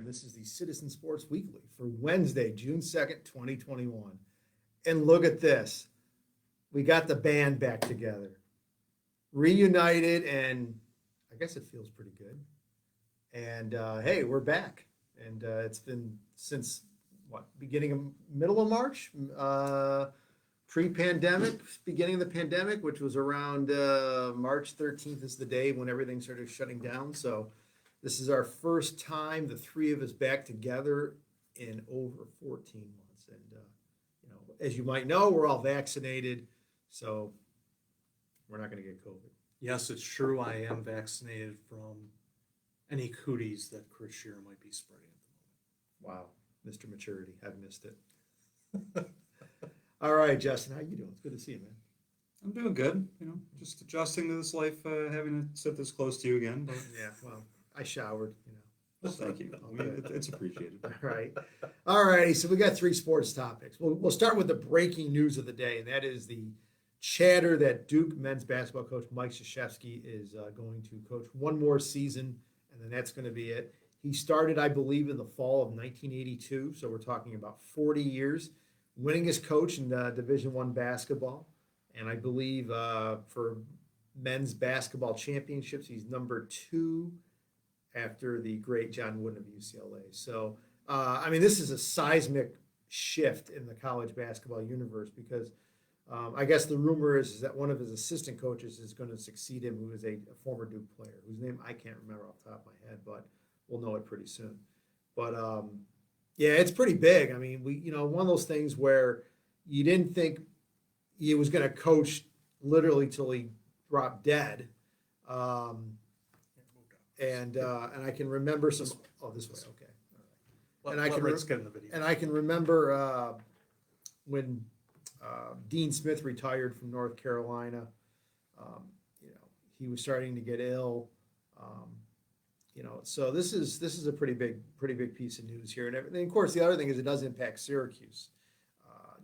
This is the Citizen Sports Weekly for Wednesday, June 2nd, 2021. And look at this. We got the band back together, reunited, and I guess it feels pretty good. And hey, we're back. And it's been since beginning of middle of March, pre-pandemic, beginning of the pandemic, which was around March 13th is the day when everything started shutting down. So this is our first time, the three of us back together in over 14 months. And, as you might know, we're all vaccinated, so we're not going to get COVID. Yes, it's true. I am vaccinated from any cooties that Chris Shearer might be spreading at the moment. Wow, Mr. Maturity, I've missed it. All right, Justin, how you doing? It's good to see you, man. I'm doing good. Just adjusting to this life, having to sit this close to you again. But Yeah, well, I showered, well, thank you. It's appreciated. All righty. So we got three sports topics. We'll start with the breaking news of the day, and that is the chatter that Duke men's basketball coach Mike Krzyzewski is going to coach one more season, and then that's going to be it. He started, I believe, in the fall of 1982, so we're talking about 40 years, winningest coach in Division I basketball, and I believe for men's basketball championships, he's number 2 after the great John Wooden of UCLA. So, this is a seismic shift in the college basketball universe because I guess the rumor is that one of his assistant coaches is going to succeed him, who is a former Duke player, whose name I can't remember off the top of my head, but we'll know it pretty soon. But, yeah, it's pretty big. I mean, one of those things where you didn't think he was going to coach literally till he dropped dead. And I can remember some. This way. Okay. All right. And I can remember when Dean Smith retired from North Carolina. He was starting to get ill. So this is a pretty big piece of news here. And of course, the other thing is it does impact Syracuse.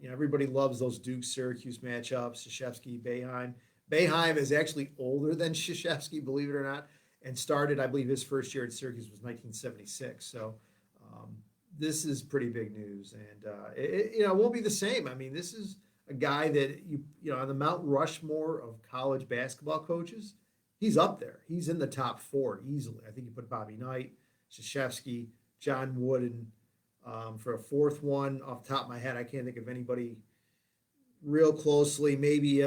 Everybody loves those Duke-Syracuse matchups. Krzyzewski, Boeheim. Boeheim is actually older than Krzyzewski, believe it or not, and started, I believe, his first year at Syracuse was 1976. So this is pretty big news, and it won't be the same. I mean, this is a guy that on the Mount Rushmore of college basketball coaches, he's up there. He's in the top 4 easily. I think you put Bobby Knight, Krzyzewski, John Wooden. For a fourth one, off the top of my head, I can't think of anybody real closely. Maybe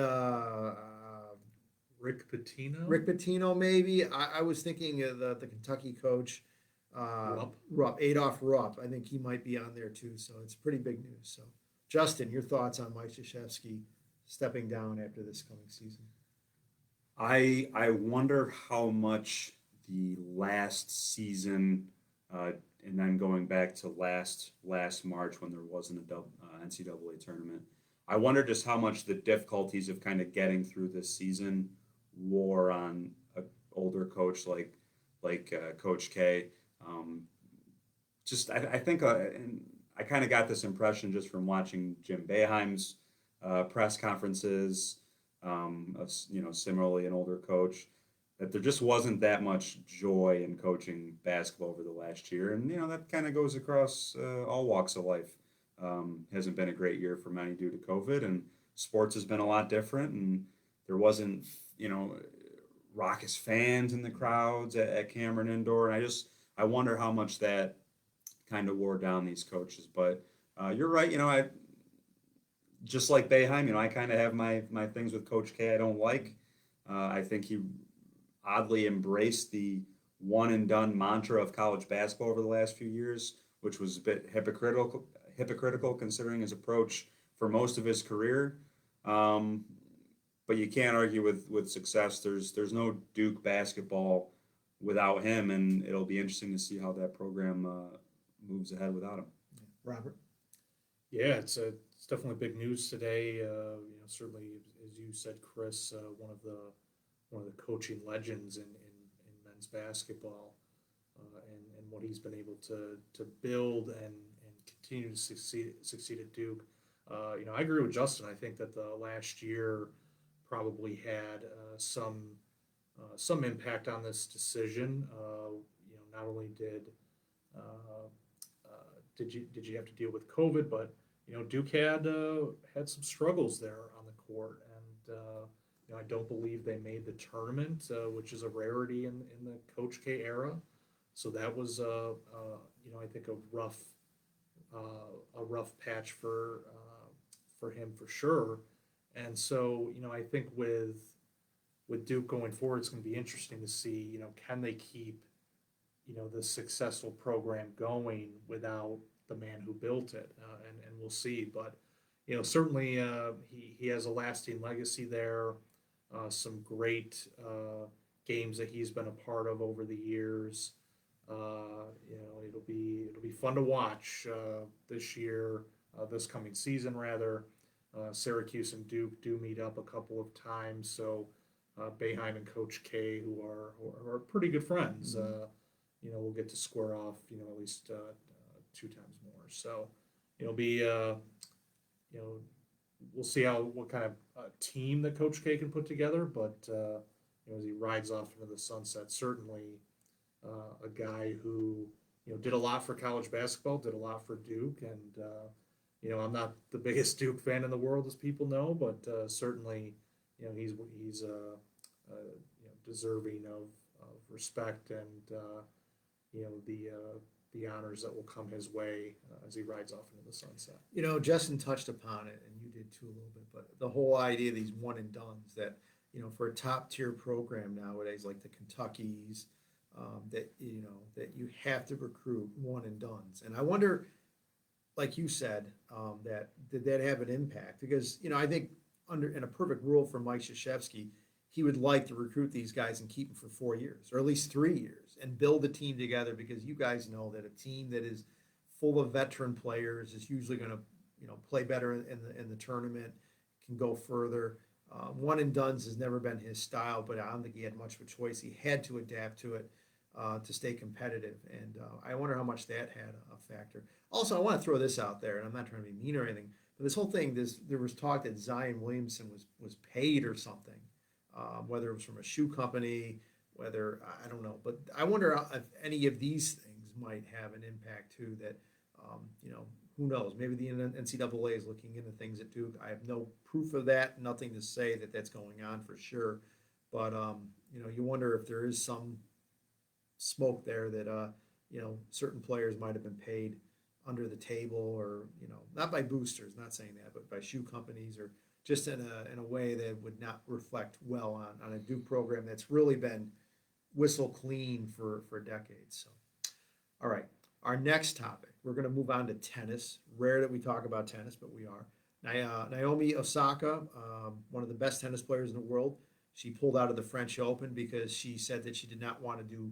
Rick Pitino? Rick Pitino, maybe. I was thinking of the Kentucky coach, Adolph Rupp. I think he might be on there too. So it's pretty big news. So, Justin, your thoughts on Mike Krzyzewski stepping down after this coming season? I wonder how much the last season, and then going back to last March when there wasn't a NCAA tournament, I wonder just how much the difficulties of kind of getting through this season wore on an older coach like Coach K. I think, and I kind of got this impression just from watching Jim Boeheim's press conferences, similarly an older coach, that there just wasn't that much joy in coaching basketball over the last year. And, that kind of goes across all walks of life. Hasn't been a great year for many due to COVID, and sports has been a lot different. And there wasn't, raucous fans in the crowds at Cameron Indoor. And I wonder how much that kind of wore down these coaches. But you're right. I just like Boeheim, I kind of have my things with Coach K I don't like. I think he oddly embraced the one and done mantra of college basketball over the last few years, which was a bit hypocritical considering his approach for most of his career. But you can't argue with success. There's no Duke basketball without him, and it'll be interesting to see how that program moves ahead without him. Robert? Yeah, it's definitely big news today. Certainly, as you said, Chris, one of the coaching legends in men's basketball, and what he's been able to build and continue to succeed at Duke. I agree with Justin. I think that the last year probably had some impact on this decision. Not only did did you have to deal with COVID? But Duke had some struggles there on the court, and I don't believe they made the tournament, which is a rarity in the Coach K era. So that was I think a rough patch for him for sure. And so I think with Duke going forward, it's going to be interesting to see can they keep the successful program going without the man who built it, and we'll see. But certainly he has a lasting legacy there. Some great games that he's been a part of over the years. It'll be fun to watch this year, this coming season rather. Syracuse and Duke do meet up a couple of times, so Boeheim and Coach K, who are pretty good friends, we'll get to square off, at least 2 times more. So it'll be, we'll see what kind of team that Coach K can put together. But as he rides off into the sunset, certainly a guy who did a lot for college basketball, did a lot for Duke, and I'm not the biggest Duke fan in the world, as people know, but certainly he's deserving of respect and the honors that will come his way as he rides off into the sunset. Justin touched upon it, and you did too a little bit, but the whole idea of these one and dones that, for a top tier program nowadays, like the Kentuckies, that you have to recruit one and dones. And I wonder, like you said, that did that have an impact? Because, I think in a perfect world for Mike Krzyzewski, he would like to recruit these guys and keep them for 4 years, or at least 3 years, and build a team together, because you guys know that a team that is full of veteran players is usually going to, play better in the tournament, can go further. One and dones has never been his style, but I don't think he had much of a choice. He had to adapt to it to stay competitive, and I wonder how much that had a factor. Also, I want to throw this out there, and I'm not trying to be mean or anything, but this whole thing, there was talk that Zion Williamson was paid or something. Whether it was from a shoe company, whether, I don't know. But I wonder if any of these things might have an impact too, that, who knows? Maybe the NCAA is looking into things at Duke. I have no proof of that, nothing to say that that's going on for sure. But, you wonder if there is some smoke there that, certain players might have been paid under the table, or, not by boosters, not saying that, but by shoe companies, or just in a way that would not reflect well on a Duke program that's really been whistle clean for decades. So, all right, our next topic, we're going to move on to tennis. Rare that we talk about tennis, but we are. Naomi Osaka, one of the best tennis players in the world, she pulled out of the French Open because she said that she did not want to do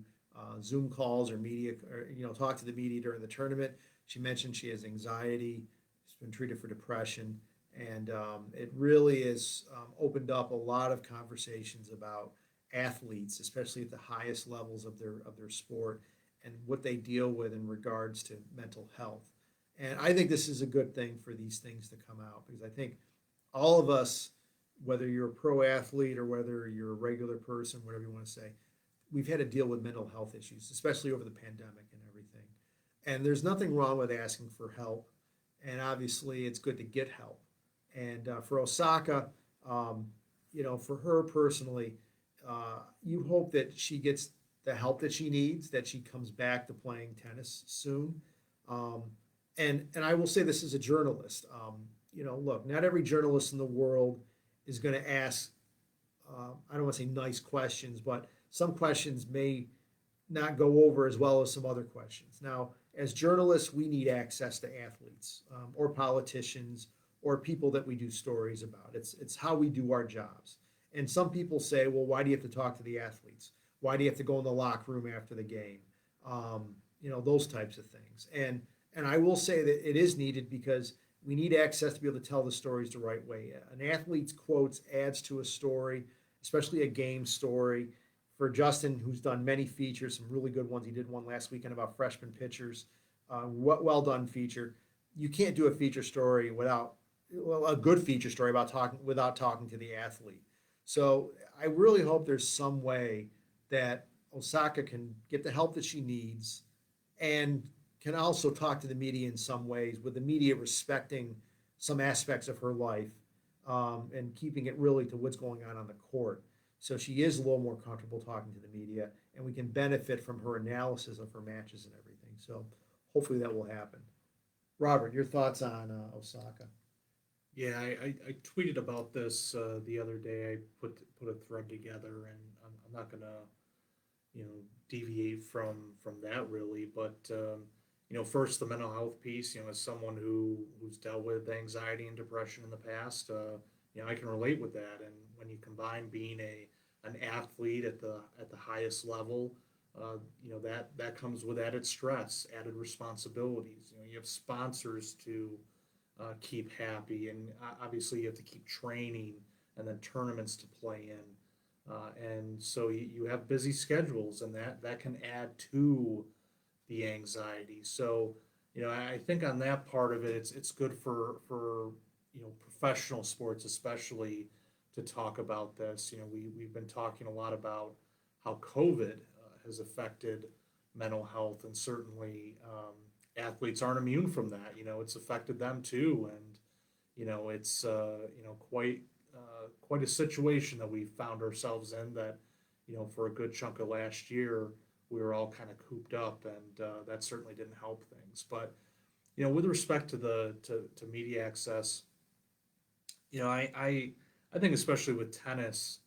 Zoom calls or media, or talk to the media during the tournament. She mentioned she has anxiety. She's been treated for depression. And it really has opened up a lot of conversations about athletes, especially at the highest levels of their sport, and what they deal with in regards to mental health. And I think this is a good thing for these things to come out, because I think all of us, whether you're a pro athlete or whether you're a regular person, whatever you want to say, we've had to deal with mental health issues, especially over the pandemic and everything. And there's nothing wrong with asking for help. And obviously, it's good to get help. And for Osaka, for her personally, you hope that she gets the help that she needs, that she comes back to playing tennis soon. And I will say this as a journalist. Look, not every journalist in the world is going to ask, I don't want to say nice questions, but some questions may not go over as well as some other questions. Now, as journalists, we need access to athletes or politicians or people that we do stories about. It's how we do our jobs. And some people say, well, why do you have to talk to the athletes? Why do you have to go in the locker room after the game? Those types of things. And I will say that it is needed, because we need access to be able to tell the stories the right way. An athlete's quotes adds to a story, especially a game story. For Justin, who's done many features, some really good ones. He did one last weekend about freshman pitchers. Well done feature. You can't do a feature story a good feature story without talking to the athlete. So I really hope there's some way that Osaka can get the help that she needs and can also talk to the media in some ways, with the media respecting some aspects of her life, and keeping it really to what's going on the court. So she is a little more comfortable talking to the media, and we can benefit from her analysis of her matches and everything. So hopefully that will happen. Robert, your thoughts on Osaka? Yeah, I tweeted about this the other day. I put a thread together, and I'm not gonna deviate from that really. But first the mental health piece. As someone who's dealt with anxiety and depression in the past, I can relate with that. And when you combine being an athlete at the highest level, that comes with added stress, added responsibilities. You have sponsors to keep happy, and obviously you have to keep training, and then tournaments to play in, and so you have busy schedules, and that can add to the anxiety. So I think on that part of it, it's good for professional sports especially to talk about this. We've been talking a lot about how COVID has affected mental health, and certainly athletes aren't immune from that. It's affected them too, and it's quite a situation that we found ourselves in. That for a good chunk of last year we were all kind of cooped up, and that certainly didn't help things. But with respect to to media access, I think especially with tennis,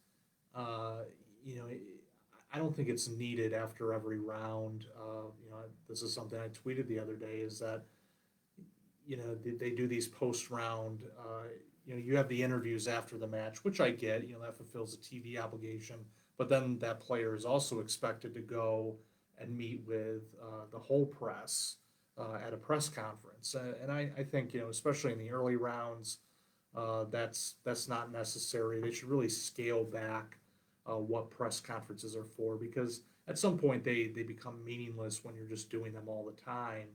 I don't think it's needed after every round. This is something I tweeted the other day, is that they do these post round. You have the interviews after the match, which I get. That fulfills a TV obligation, but then that player is also expected to go and meet with the whole press at a press conference. And I think especially in the early rounds, that's not necessary. They should really scale back what press conferences are for, because at some point they become meaningless when you're just doing them all the time.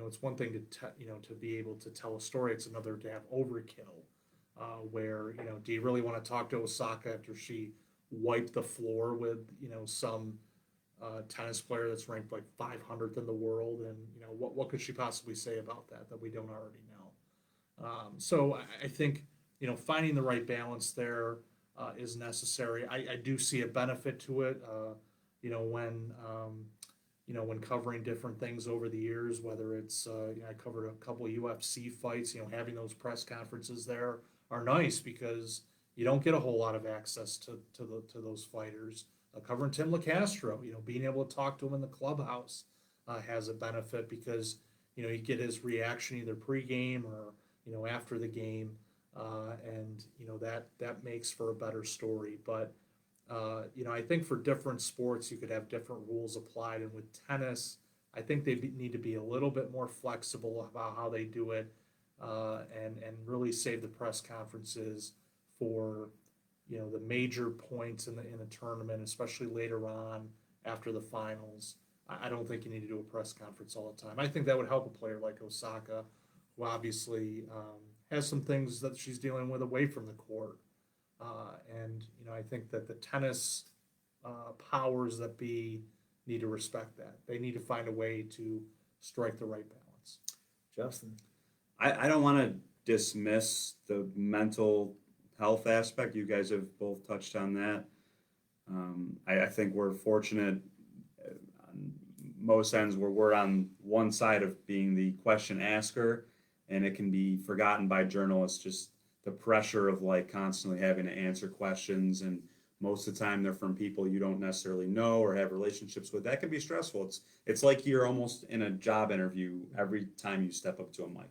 It's one thing to be able to tell a story. It's another to have overkill, where do you really want to talk to Osaka after she wiped the floor with some tennis player that's ranked like 500th in the world, and what could she possibly say about that we don't already know? So I think finding the right balance there is necessary. I do see a benefit to it. When covering different things over the years, whether it's I covered a couple of UFC fights. Having those press conferences there are nice, because you don't get a whole lot of access to those fighters. Covering Tim LaCastro, being able to talk to him in the clubhouse has a benefit, because you get his reaction either pregame or after the game, and that makes for a better story. But I think for different sports you could have different rules applied, and with tennis, I think they need to be a little bit more flexible about how they do it, and really save the press conferences for the major points in a tournament, especially later on after the finals. I don't think you need to do a press conference all the time. I think that would help a player like Osaka, who obviously has some things that she's dealing with away from the court. And I think that the tennis powers that be need to respect that. They need to find a way to strike the right balance. Justin? I don't want to dismiss the mental health aspect. You guys have both touched on that. I think we're fortunate on most ends where we're on one side of being the question asker, and it can be forgotten by journalists, just the pressure of like constantly having to answer questions, and most of the time they're from people you don't necessarily know or have relationships with. That can be stressful. It's like you're almost in a job interview every time you step up to a mic.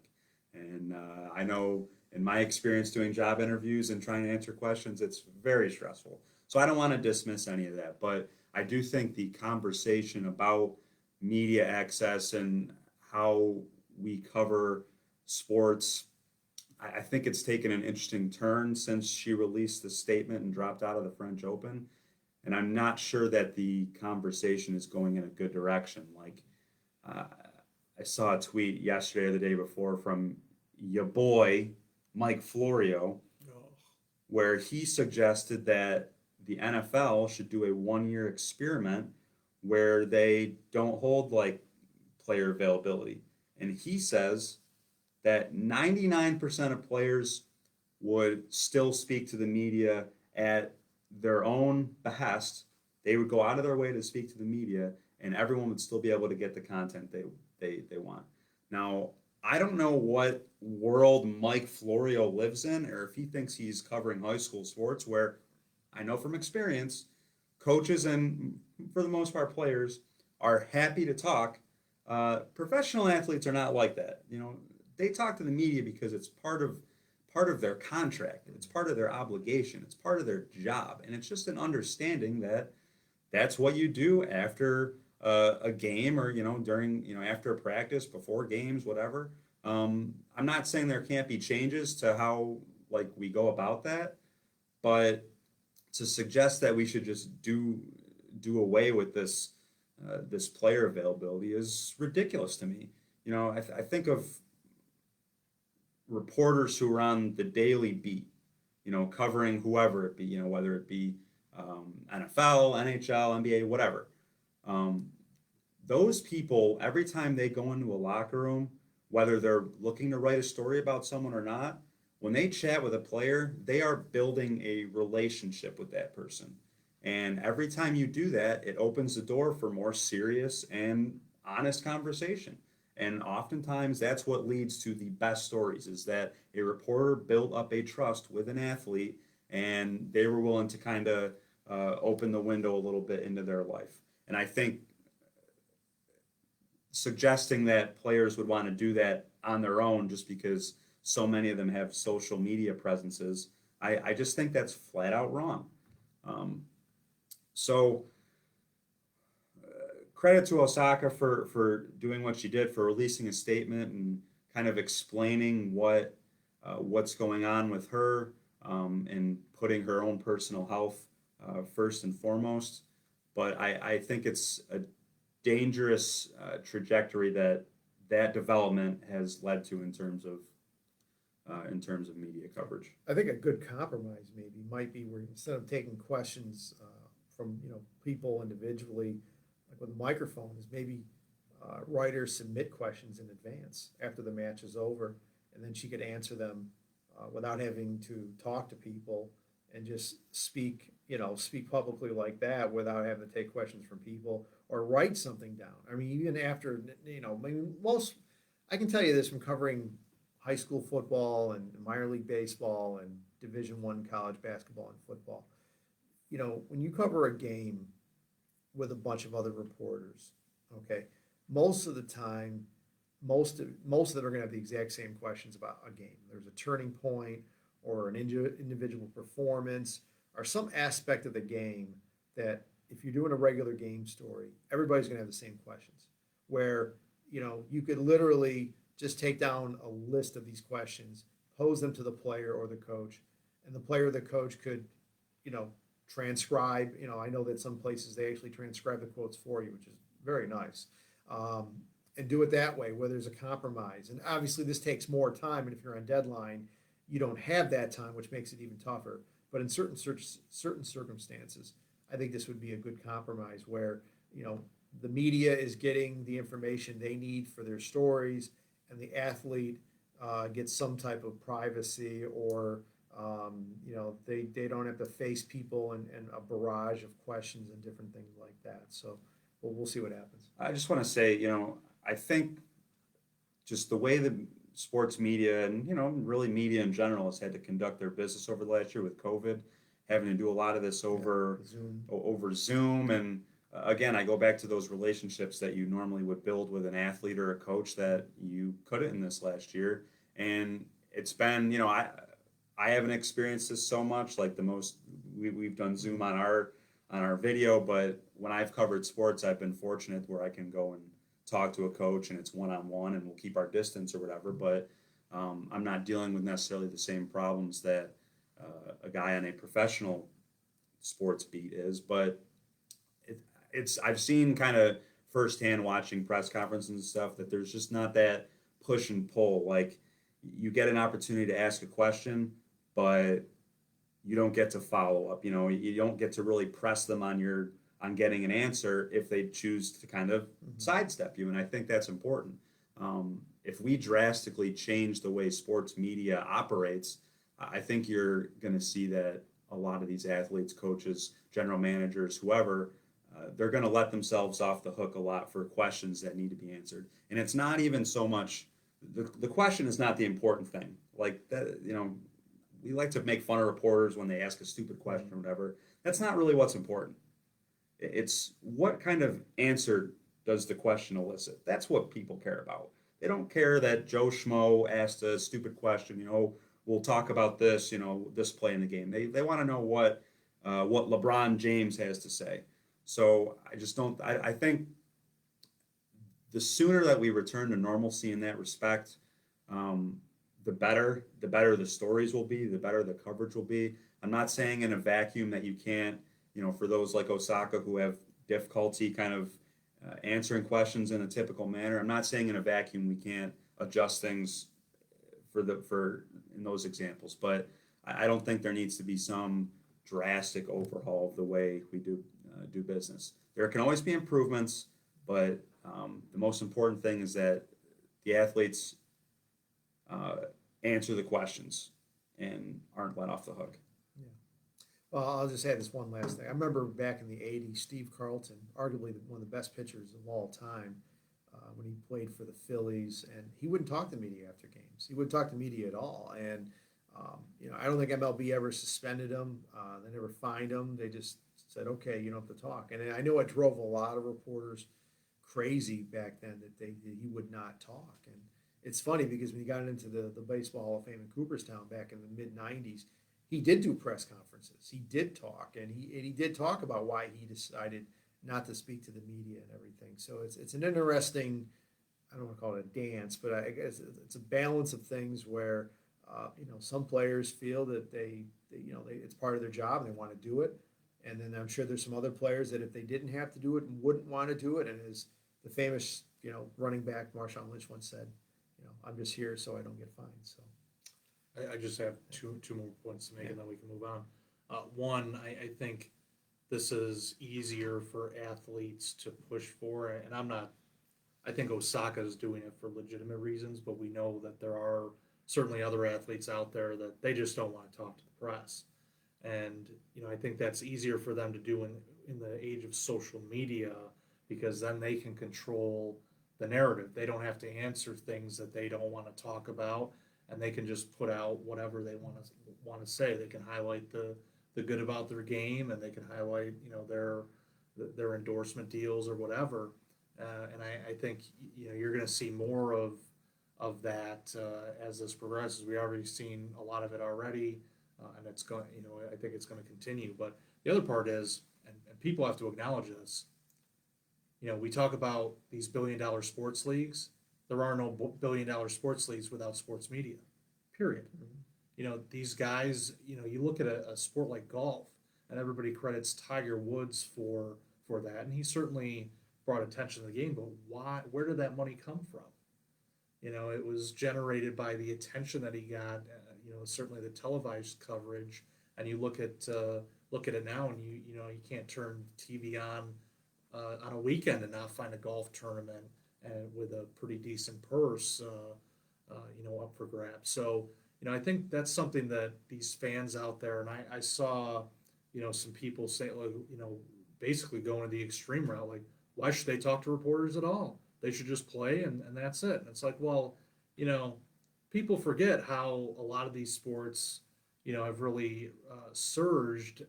And I know in my experience doing job interviews and trying to answer questions, it's very stressful. So I don't want to dismiss any of that, but I do think the conversation about media access and how we cover sports, I think it's taken an interesting turn since she released the statement and dropped out of the French Open. And I'm not sure that the conversation is going in a good direction. Like, I saw a tweet yesterday or the day before from your boy, Mike Florio, where he suggested that the NFL should do a 1-year experiment where they don't hold like player availability. And he says that 99% of players would still speak to the media at their own behest. They would go out of their way to speak to the media, and everyone would still be able to get the content they want. Now, I don't know what world Mike Florio lives in, or if he thinks he's covering high school sports, where I know from experience, coaches and for the most part players are happy to talk. Professional athletes are not like that. They talk to the media because it's part of their contract. It's part of their obligation. It's part of their job, and it's just an understanding that that's what you do after a game, or during after a practice, before games, whatever. I'm not saying there can't be changes to how we go about that, but to suggest that we should just do away with this player availability is ridiculous to me. I think of reporters who are on the daily beat, covering whoever it be, whether it be NFL, NHL, NBA, whatever. Those people, every time they go into a locker room, whether they're looking to write a story about someone or not, when they chat with a player, they are building a relationship with that person. And every time you do that, it opens the door for more serious and honest conversation. And oftentimes that's what leads to the best stories, is that a reporter built up a trust with an athlete, and they were willing to kind of open the window a little bit into their life. And I think suggesting that players would want to do that on their own just because so many of them have social media presences, I just think that's flat out wrong. So credit to Osaka for doing what she did, for releasing a statement and kind of explaining what's going on with her, and putting her own personal health first and foremost. But I think it's a dangerous trajectory that development has led to in terms of media coverage. I think a good compromise maybe might be where, instead of taking questions from people individually, like with a microphone, is maybe writers submit questions in advance after the match is over, and then she could answer them without having to talk to people, and just speak publicly like that without having to take questions from people or write something down. I mean, even after I can tell you this from covering high school football and minor league baseball and Division I college basketball and football. When you cover a game with a bunch of other reporters, okay, most of the time, most of them are going to have the exact same questions about a game. There's a turning point or an individual performance or some aspect of the game that, if you're doing a regular game story, everybody's going to have the same questions, where you could literally just take down a list of these questions, pose them to the player or the coach, and the player or the coach could transcribe. I know that some places they actually transcribe the quotes for you, which is very nice, and do it that way, where there's a compromise. And obviously this takes more time, and if you're on deadline, you don't have that time, which makes it even tougher. But in certain circumstances, I think this would be a good compromise, where the media is getting the information they need for their stories, and the athlete gets some type of privacy, or they don't have to face people and a barrage of questions and different things like that. So we'll see what happens. I just want to say, I think just the way the sports media and, really media in general has had to conduct their business over the last year with COVID, having to do a lot of this over Zoom. And again, I go back to those relationships that you normally would build with an athlete or a coach that you couldn't in this last year. And it's been, I haven't experienced this so much. Like we've done Zoom on our video, but when I've covered sports, I've been fortunate where I can go and talk to a coach, and it's one-on-one, and we'll keep our distance or whatever. But I'm not dealing with necessarily the same problems that a guy on a professional sports beat is. But I've seen kind of firsthand, watching press conferences and stuff, that there's just not that push and pull. Like, you get an opportunity to ask a question, but you don't get to follow up. You don't get to really press them on your on getting an answer if they choose to kind of sidestep you. And I think that's important. If we drastically change the way sports media operates, I think you're going to see that a lot of these athletes, coaches, general managers, whoever, they're going to let themselves off the hook a lot for questions that need to be answered. And it's not even so much, the question is not the important thing. Like that, we like to make fun of reporters when they ask a stupid question or whatever. That's not really what's important. It's what kind of answer does the question elicit? That's what people care about. They don't care that Joe Schmo asked a stupid question, we'll talk about this, this play in the game. They want to know what LeBron James has to say. So I just don't, I think the sooner that we return to normalcy in that respect, the better the stories will be, the better the coverage will be. I'm not saying in a vacuum that you can't, for those like Osaka who have difficulty kind of answering questions in a typical manner. I'm not saying in a vacuum we can't adjust things for in those examples, but I don't think there needs to be some drastic overhaul of the way we do business. There can always be improvements, but the most important thing is that the athletes answer the questions and aren't let off the hook. Yeah. Well, I'll just add this one last thing. I remember back in the 80s, Steve Carlton, arguably one of the best pitchers of all time, when he played for the Phillies, and he wouldn't talk to media after games. He wouldn't talk to media at all. And, I don't think MLB ever suspended him. They never fined him. They just said, okay, you don't have to talk. And I know it drove a lot of reporters crazy back then that he would not talk. And it's funny because when he got into the Baseball Hall of Fame in Cooperstown back in the mid-90s, he did do press conferences. He did talk, and he did talk about why he decided not to speak to the media and everything. So it's an interesting, I don't want to call it a dance, but I guess it's a balance of things where some players feel that they it's part of their job and they want to do it, and then I'm sure there's some other players that if they didn't have to do it wouldn't want to do it. And as the famous running back Marshawn Lynch once said, I'm just here so I don't get fined. So I just have two more points to make, and then we can move on. One, I think this is easier for athletes to push for, and I think Osaka is doing it for legitimate reasons, but we know that there are certainly other athletes out there that they just don't want to talk to the press. And, I think that's easier for them to do in the age of social media, because then they can control the narrative. They don't have to answer things that they don't want to talk about, and they can just put out whatever they want to say. They can highlight the good about their game, and they can highlight their endorsement deals or whatever. And I think you're going to see more of that as this progresses. We already seen a lot of it already, and it's going. I think it's going to continue. But the other part is, and people have to acknowledge this. We talk about these billion-dollar sports leagues. There are no billion-dollar sports leagues without sports media, period. Mm-hmm. These guys, you look at a sport like golf, and everybody credits Tiger Woods for that, and he certainly brought attention to the game, but why? Where did that money come from? It was generated by the attention that he got, certainly the televised coverage, and you look at it now, and you can't turn TV on a weekend and not find a golf tournament and with a pretty decent purse, up for grabs. So, I think that's something that these fans out there, and I saw, some people say, basically going to the extreme route, like, why should they talk to reporters at all? They should just play and that's it. And it's like, well, people forget how a lot of these sports, have really surged,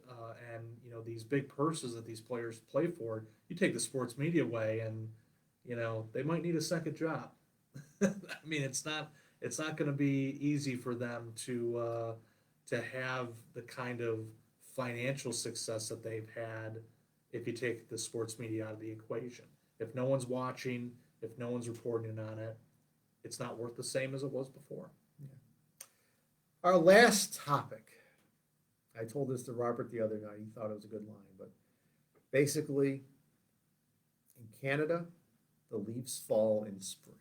and these big purses that these players play for. You take the sports media away, and they might need a second job. I mean, it's not going to be easy for them to have the kind of financial success that they've had if you take the sports media out of the equation. If no one's watching, if no one's reporting on it, it's not worth the same as it was before. our last topic, I told this to Robert the other night. He thought it was a good line, but basically, in Canada, the leaves fall in spring.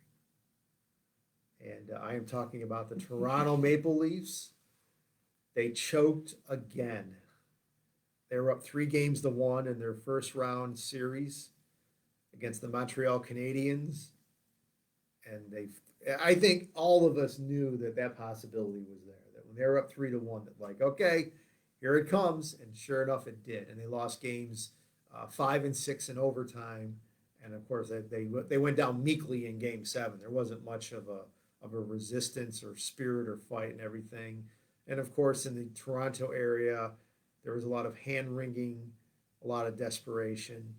And I am talking about the Toronto Maple Leafs. They choked again They were up 3-1 in their first round series against the Montreal Canadiens. And I think all of us knew that possibility was there. That when they were up 3-1, that like, okay, here it comes. And sure enough, it did. And they lost games 5 and 6 in overtime. And of course, they went down meekly in Game 7. There wasn't much of a resistance or spirit or fight and everything. And of course, in the Toronto area, there was a lot of hand wringing, a lot of desperation,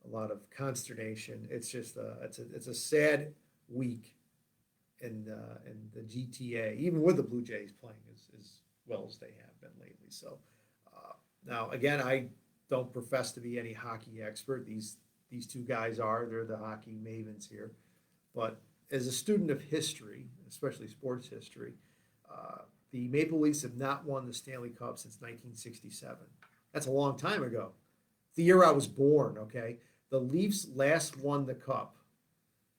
a lot of consternation. It's just it's a sad week in the GTA, even with the Blue Jays playing as well as they have been lately. So now again, I don't profess to be any hockey expert. These two guys are. They're the hockey mavens here. But as a student of history, especially sports history, the Maple Leafs have not won the Stanley Cup since 1967. That's a long time ago. The year I was born, okay? The Leafs last won the Cup,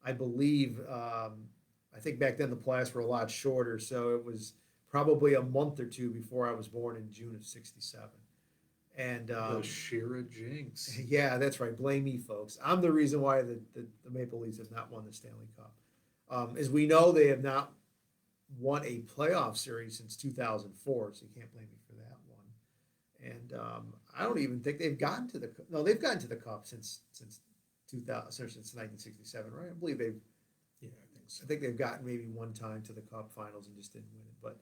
I believe. I think back then the playoffs were a lot shorter, so it was probably a month or two before I was born in June of '67. And The Shira jinx. yeah, that's right. Blame me, folks. I'm the reason why the Maple Leafs have not won the Stanley Cup. As we know, they have not won a playoff series since 2004, so you can't blame me for that one. And I don't even think they've gotten to they've gotten to the Cup since 2000, since 1967, right? I believe they've. Yeah, I think so. I think they've gotten maybe one time to the Cup Finals and just didn't win it, but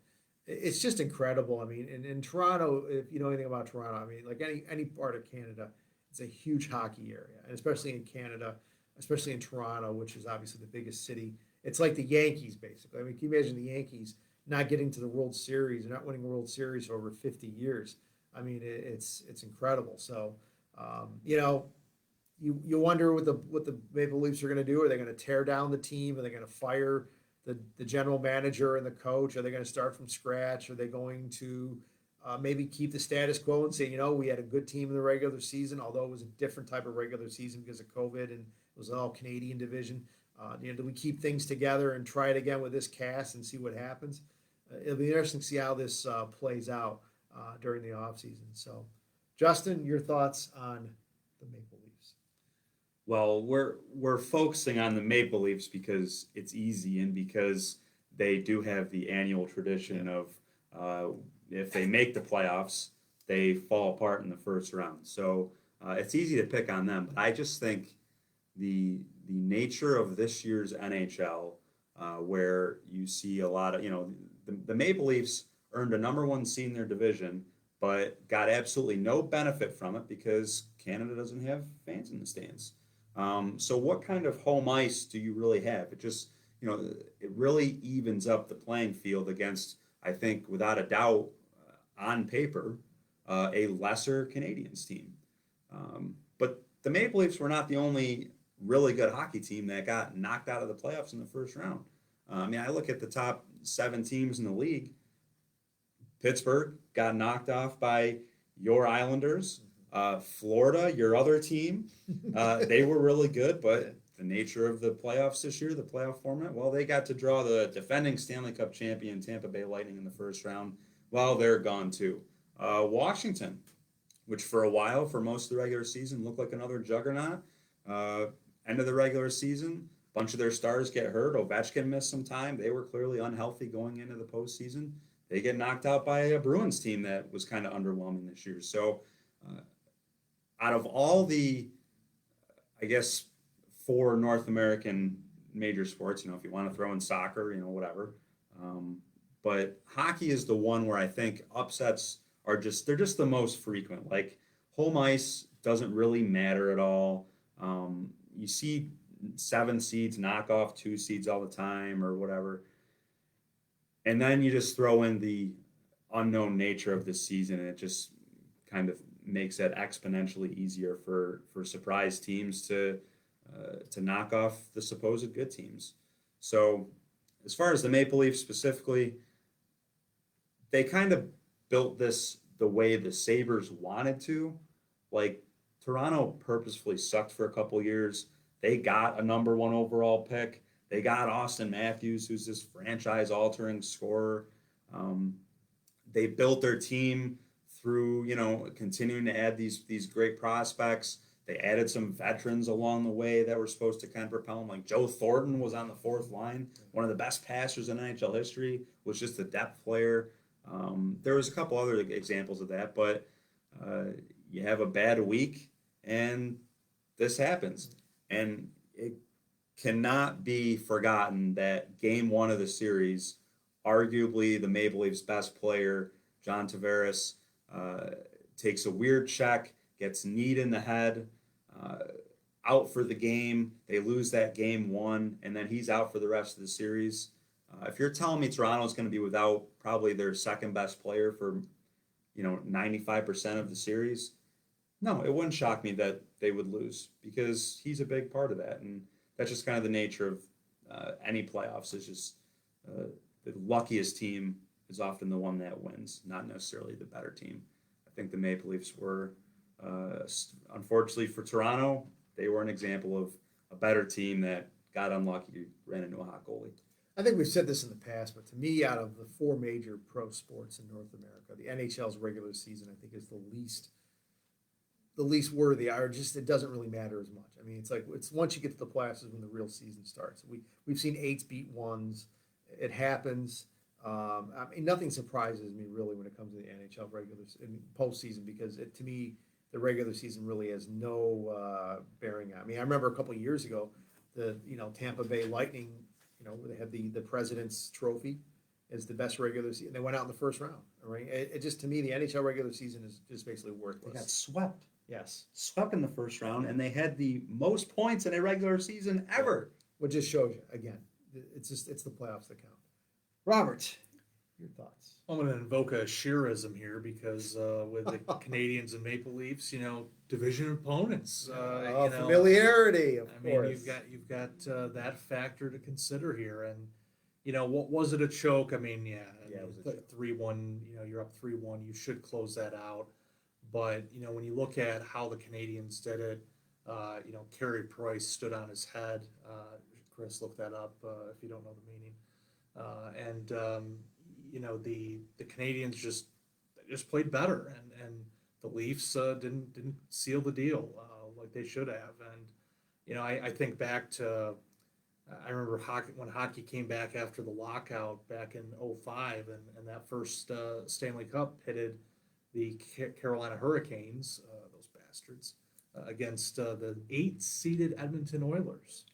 it's just incredible. I mean, in Toronto, if you know anything about Toronto, I mean, like any part of Canada, it's a huge hockey area, and especially in Canada, especially in Toronto, which is obviously the biggest city. It's like the Yankees, basically. I mean, can you imagine the Yankees not getting to the World Series or not winning a World Series for over 50 years? I mean, it's incredible. So, you wonder what the Maple Leafs are going to do. Are they going to tear down the team? Are they going to fire the general manager and the coach? Are they going to start from scratch? Are they going to maybe keep the status quo and say, we had a good team in the regular season, although it was a different type of regular season because of COVID and it was an all Canadian division. Do we keep things together and try it again with this cast and see what happens? It'll be interesting to see how this plays out during the offseason. So, Justin, your thoughts on the Maple Leafs? Well, we're focusing on the Maple Leafs because it's easy and because they do have the annual tradition of if they make the playoffs, they fall apart in the first round. So it's easy to pick on them. But I just think the nature of this year's NHL, where you see a lot of, the Maple Leafs earned a #1 seed in their division, but got absolutely no benefit from it because Canada doesn't have fans in the stands. So what kind of home ice do you really have? It just, it really evens up the playing field against, I think, without a doubt, on paper, a lesser Canadiens team. But the Maple Leafs were not the only really good hockey team that got knocked out of the playoffs in the first round. I look at the top 7 teams in the league. Pittsburgh got knocked off by your Islanders. Florida, your other team, they were really good, but the nature of the playoffs this year, the playoff format, well, they got to draw the defending Stanley Cup champion Tampa Bay Lightning in the first round. Well, they're gone too. Washington, which for a while, for most of the regular season, looked like another juggernaut. End of the regular season, a bunch of their stars get hurt. Ovechkin missed some time. They were clearly unhealthy going into the postseason. They get knocked out by a Bruins team that was kind of underwhelming this year. So out of all the, I guess, 4 North American major sports, if you want to throw in soccer, whatever. But hockey is the one where I think upsets they're just the most frequent. Like home ice doesn't really matter at all. You see 7 seeds knock off 2 seeds all the time or whatever. And then you just throw in the unknown nature of the season, and it just kind of makes it exponentially easier for surprise teams to knock off the supposed good teams. So as far as the Maple Leafs specifically, they kind of built this the way the Sabres wanted to. Like Toronto purposefully sucked for a couple years. They got a #1 overall pick. They got Austin Matthews, who's this franchise-altering scorer. They built their team through, continuing to add these great prospects. They added some veterans along the way that were supposed to kind of propel them. Like Joe Thornton was on the fourth line, one of the best passers in NHL history, was just a depth player. There was a couple other examples of that, but you have a bad week and this happens. And it cannot be forgotten that game one of the series, arguably the Maple Leafs' best player, John Tavares, takes a weird check, gets kneed in the head, out for the game. They lose that game one, and then he's out for the rest of the series. If you're telling me Toronto's going to be without probably their second best player for 95% of the series, no, it wouldn't shock me that they would lose because he's a big part of that, and that's just kind of the nature of any playoffs. It's just the luckiest team is often the one that wins, not necessarily the better team. I think the Maple Leafs were, unfortunately for Toronto, they were an example of a better team that got unlucky, ran into a hot goalie. I think we've said this in the past, but to me, out of the four major pro sports in North America, the NHL's regular season, I think, is the least worthy. Or just it doesn't really matter as much. I mean, it's once you get to the playoffs is when the real season starts. We've seen eights beat ones. It happens. I mean, nothing surprises me really when it comes to the NHL postseason because to me, the regular season really has no bearing on. I mean, I remember a couple of years ago, the Tampa Bay Lightning. They had the President's Trophy as the best regular season. They went out in the first round. Right? It just to me, the NHL regular season is just basically worthless. They got swept. Yes, Swept in the first round, and they had the most points in a regular season ever. Which just shows you again, it's the playoffs that count. Robert, your thoughts? I'm going to invoke a Shearism here because with the Canadians and Maple Leafs, division opponents. Familiarity, of course. I mean, you've got that factor to consider here, and what was it a choke? I mean, yeah, it was a choke. 3-1. You're up 3-1. You should close that out. But when you look at how the Canadians did it, Carey Price stood on his head. Chris, look that up if you don't know the meaning. The Canadians just played better, and the Leafs didn't seal the deal like they should have. And I think back to I remember when hockey came back after the lockout back in '05, and that first Stanley Cup pitted the Carolina Hurricanes, those bastards, against the 8-seeded Edmonton Oilers.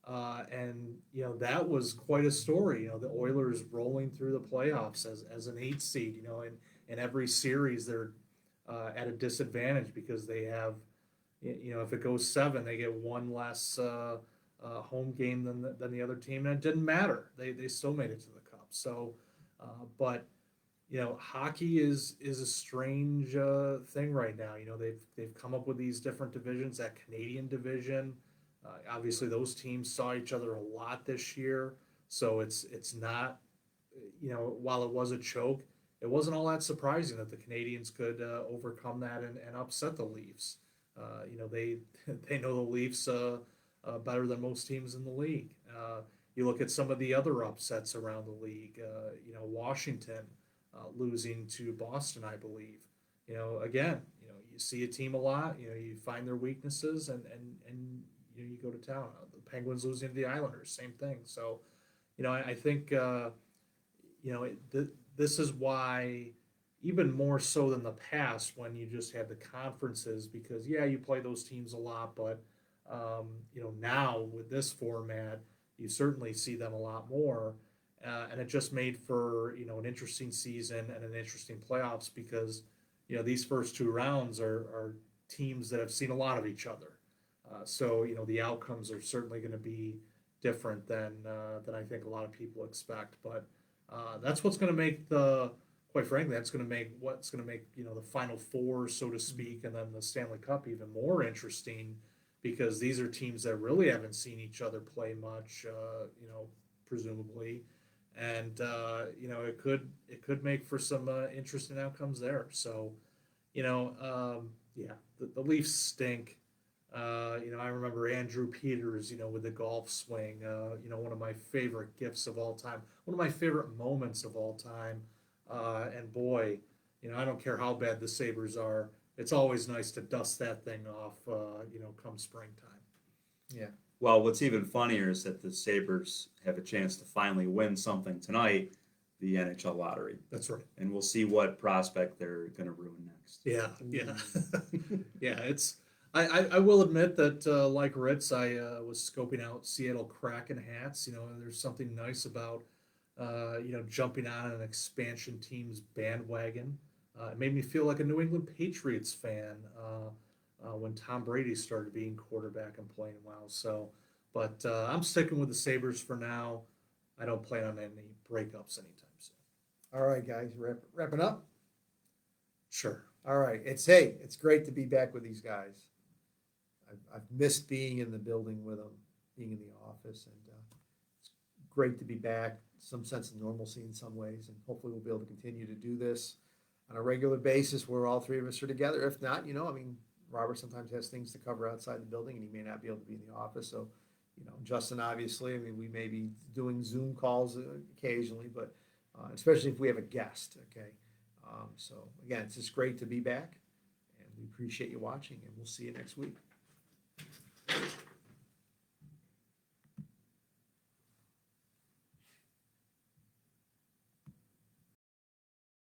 And that was quite a story. The Oilers rolling through the playoffs as an 8 seed. In every series they're at a disadvantage because they have, if it goes 7, they get one less home game than the other team, and it didn't matter. They still made it to the Cup. So, but hockey is a strange thing right now. They've come up with these different divisions. That Canadian division. Obviously, those teams saw each other a lot this year, so it's not, while it was a choke, it wasn't all that surprising that the Canadians could overcome that and upset the Leafs. They know the Leafs better than most teams in the league. You look at some of the other upsets around the league. Washington losing to Boston, I believe. Again, you see a team a lot. You find their weaknesses and you go to town. The Penguins losing to the Islanders, same thing. So, I think, this is why, even more so than the past when you just had the conferences, because, you play those teams a lot, but, now with this format, you certainly see them a lot more. And it just made for, an interesting season and an interesting playoffs because, these first 2 rounds are teams that have seen a lot of each other. So the outcomes are certainly going to be different than I think a lot of people expect. But that's what's going to make quite frankly, that's going to make the Final Four, so to speak, and then the Stanley Cup even more interesting because these are teams that really haven't seen each other play much, presumably, and it could make for some interesting outcomes there. So, the Leafs stink. I remember Andrew Peters, with the golf swing, one of my favorite gifts of all time, one of my favorite moments of all time. And boy, I don't care how bad the Sabres are. It's always nice to dust that thing off, come springtime. Yeah. Well, what's even funnier is that the Sabres have a chance to finally win something tonight, the NHL Lottery. That's right. And we'll see what prospect they're going to ruin next. Yeah, yeah, yeah. I will admit that, like Ritz, I was scoping out Seattle Kraken hats. There's something nice about, jumping on an expansion team's bandwagon. It made me feel like a New England Patriots fan when Tom Brady started being quarterback and playing well. So, but I'm sticking with the Sabres for now. I don't plan on any breakups anytime soon. All right, guys, wrapping up. Sure. All right, it's great to be back with these guys. I've missed being in the building with them, being in the office, and it's great to be back. Some sense of normalcy in some ways, and hopefully we'll be able to continue to do this on a regular basis where all three of us are together. If not, Robert sometimes has things to cover outside the building, and he may not be able to be in the office. So, Justin, obviously, we may be doing Zoom calls occasionally, but especially if we have a guest, okay? So, again, it's just great to be back, and we appreciate you watching, and we'll see you next week.